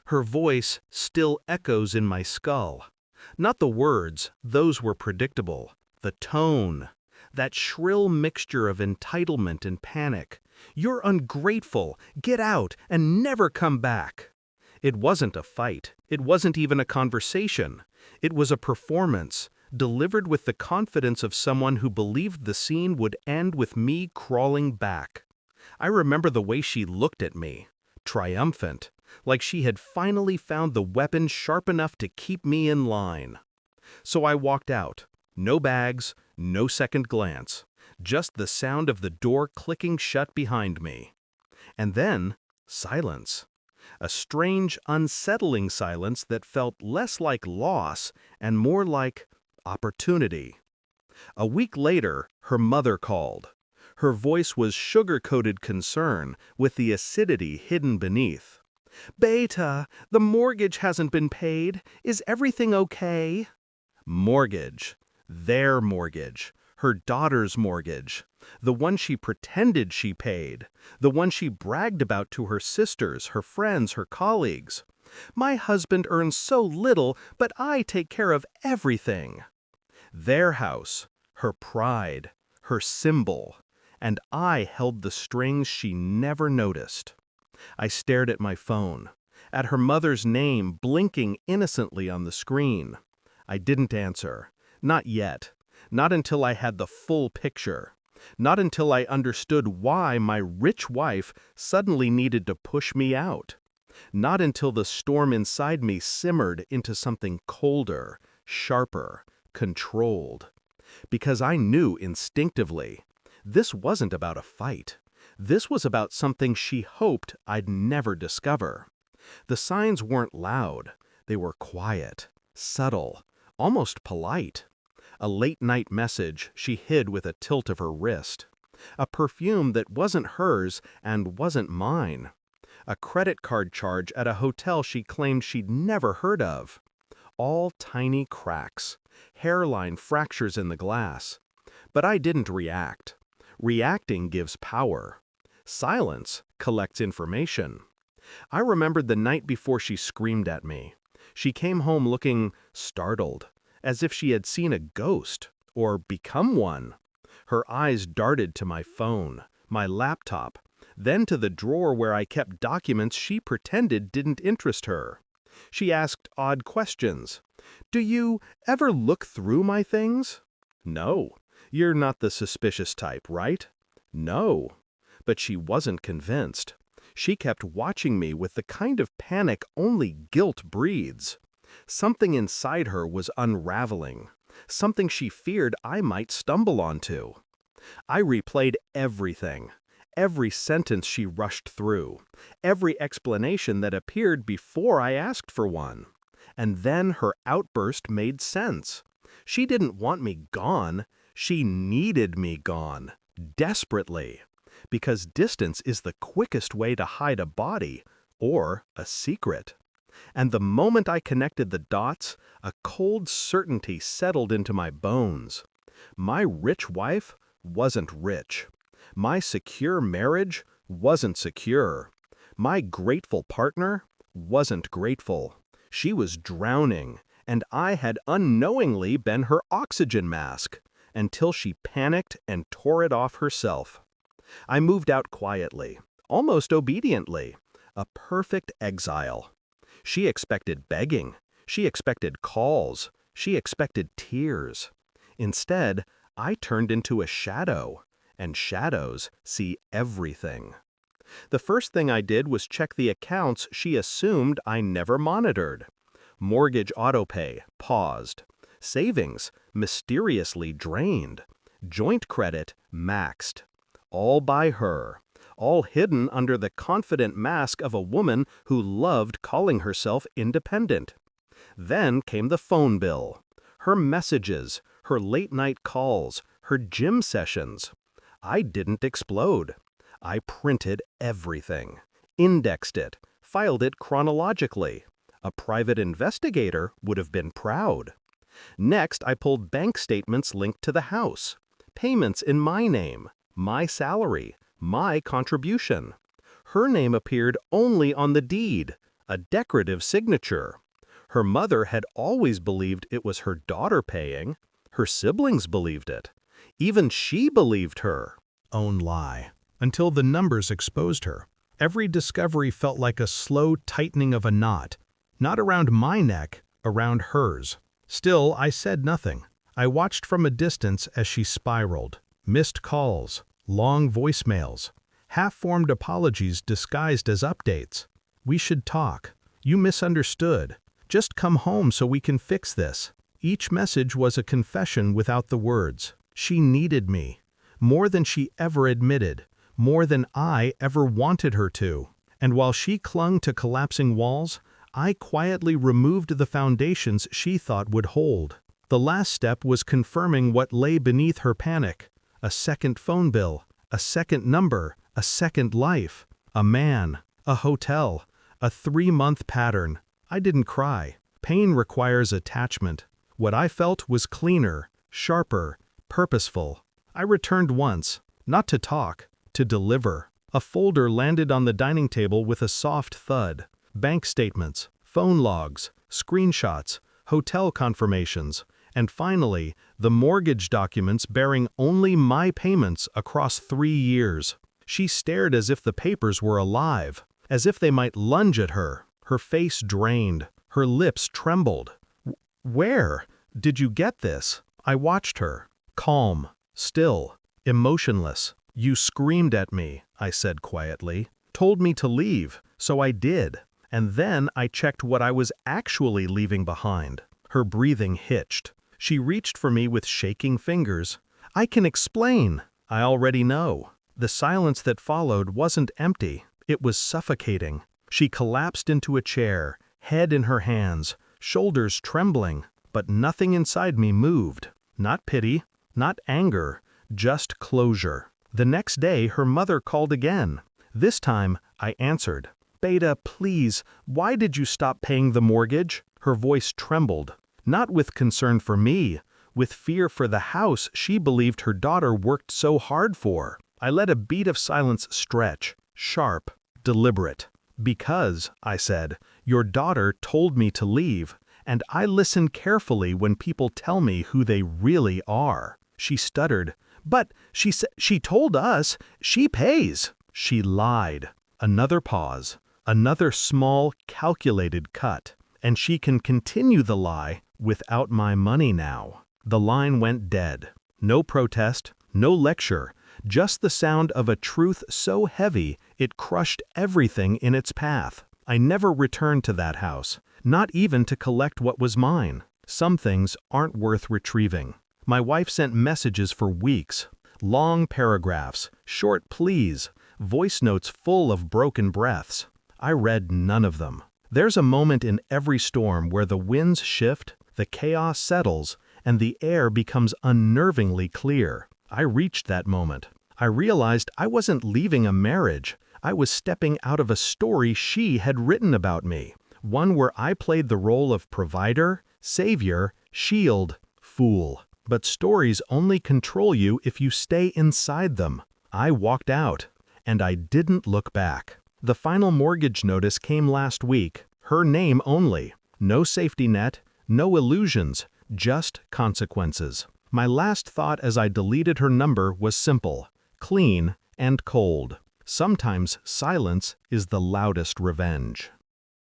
Her voice still echoes in my skull. Not the words, those were predictable. The tone. That shrill mixture of entitlement and panic. "You're ungrateful. Get out and never come back." It wasn't a fight. It wasn't even a conversation. It was a performance, delivered with the confidence of someone who believed the scene would end with me crawling back. I remember the way she looked at me, triumphant, like she had finally found the weapon sharp enough to keep me in line. So I walked out. No bags, no second glance, just the sound of the door clicking shut behind me. And then, silence. A strange, unsettling silence that felt less like loss and more like opportunity. A week later, her mother called. Her voice was sugar-coated concern with the acidity hidden beneath. "Beta, the mortgage hasn't been paid. Is everything okay?" Mortgage. Their mortgage. Her daughter's mortgage. The one she pretended she paid. The one she bragged about to her sisters, her friends, her colleagues. "My husband earns so little, but I take care of everything." Their house. Her pride. Her symbol. And I held the strings she never noticed. I stared at my phone, at her mother's name blinking innocently on the screen. I didn't answer. Not yet. Not until I had the full picture. Not until I understood why my rich wife suddenly needed to push me out. Not until the storm inside me simmered into something colder, sharper, controlled. Because I knew instinctively, this wasn't about a fight. This was about something she hoped I'd never discover. The signs weren't loud. They were quiet, subtle, almost polite. A late-night message she hid with a tilt of her wrist. A perfume that wasn't hers and wasn't mine. A credit card charge at a hotel she claimed she'd never heard of. All tiny cracks, hairline fractures in the glass. But I didn't react. Reacting gives power. Silence collects information. I remembered the night before she screamed at me. She came home looking startled, as if she had seen a ghost, or become one. Her eyes darted to my phone, my laptop, then to the drawer where I kept documents she pretended didn't interest her. She asked odd questions. "Do you ever look through my things?" "No. You're not the suspicious type, right?" "No." But she wasn't convinced. She kept watching me with the kind of panic only guilt breeds. Something inside her was unraveling. Something she feared I might stumble onto. I replayed everything. Every sentence she rushed through. Every explanation that appeared before I asked for one. And then her outburst made sense. She didn't want me gone. She needed me gone. Desperately. Because distance is the quickest way to hide a body or a secret. And the moment I connected the dots, a cold certainty settled into my bones. My rich wife wasn't rich. My secure marriage wasn't secure. My grateful partner wasn't grateful. She was drowning, and I had unknowingly been her oxygen mask, until she panicked and tore it off herself. I moved out quietly, almost obediently, a perfect exile. She expected begging. She expected calls. She expected tears. Instead, I turned into a shadow, and shadows see everything. The first thing I did was check the accounts she assumed I never monitored. Mortgage autopay paused. Savings mysteriously drained. Joint credit maxed. All by her. All hidden under the confident mask of a woman who loved calling herself independent. Then came the phone bill. Her messages, her late-night calls, her gym sessions. I didn't explode. I printed everything, indexed it, filed it chronologically. A private investigator would have been proud. Next, I pulled bank statements linked to the house. Payments in my name, my salary, my contribution. Her name appeared only on the deed, a decorative signature. Her mother had always believed it was her daughter paying. Her siblings believed it. Even she believed her own lie, until the numbers exposed her. Every discovery felt like a slow tightening of a knot, not around my neck, around hers. Still, I said nothing. I watched from a distance as she spiraled. Missed calls, long voicemails, half-formed apologies disguised as updates. We should talk. You misunderstood. Just come home so we can fix this. Each message was a confession without the words. She needed me, more than she ever admitted, more than I ever wanted her to. And while she clung to collapsing walls, I quietly removed the foundations she thought would hold. The last step was confirming what lay beneath her panic. A second phone bill, a second number, a second life, a man, a hotel, a 3-month pattern. I didn't cry. Pain requires attachment. What I felt was cleaner, sharper, purposeful. I returned once, not to talk, to deliver. A folder landed on the dining table with a soft thud. Bank statements, phone logs, screenshots, hotel confirmations, and finally, the mortgage documents bearing only my payments across 3 years. She stared as if the papers were alive, as if they might lunge at her. Her face drained, her lips trembled. Where did you get this? I watched her, calm, still, emotionless. You screamed at me, I said quietly, told me to leave, so I did. And then I checked what I was actually leaving behind. Her breathing hitched. She reached for me with shaking fingers. I can explain. I already know. The silence that followed wasn't empty. It was suffocating. She collapsed into a chair, head in her hands, shoulders trembling, but nothing inside me moved. Not pity, not anger, just closure. The next day, her mother called again. This time, I answered. Beta, please, why did you stop paying the mortgage? Her voice trembled, not with concern for me, with fear for the house she believed her daughter worked so hard for. I let a beat of silence stretch, sharp, deliberate. Because, I said, your daughter told me to leave, and I listen carefully when people tell me who they really are. She stuttered. But she told us she pays. She lied. Another pause. Another small, calculated cut. And she can continue the lie without my money now. The line went dead. No protest, no lecture, just the sound of a truth so heavy it crushed everything in its path. I never returned to that house, not even to collect what was mine. Some things aren't worth retrieving. My wife sent messages for weeks. Long paragraphs, short pleas, voice notes full of broken breaths. I read none of them. There's a moment in every storm where the winds shift, the chaos settles, and the air becomes unnervingly clear. I reached that moment. I realized I wasn't leaving a marriage. I was stepping out of a story she had written about me, one where I played the role of provider, savior, shield, fool. But stories only control you if you stay inside them. I walked out, and I didn't look back. The final mortgage notice came last week, her name only. No safety net, no illusions, just consequences. My last thought as I deleted her number was simple, clean, and cold. Sometimes silence is the loudest revenge.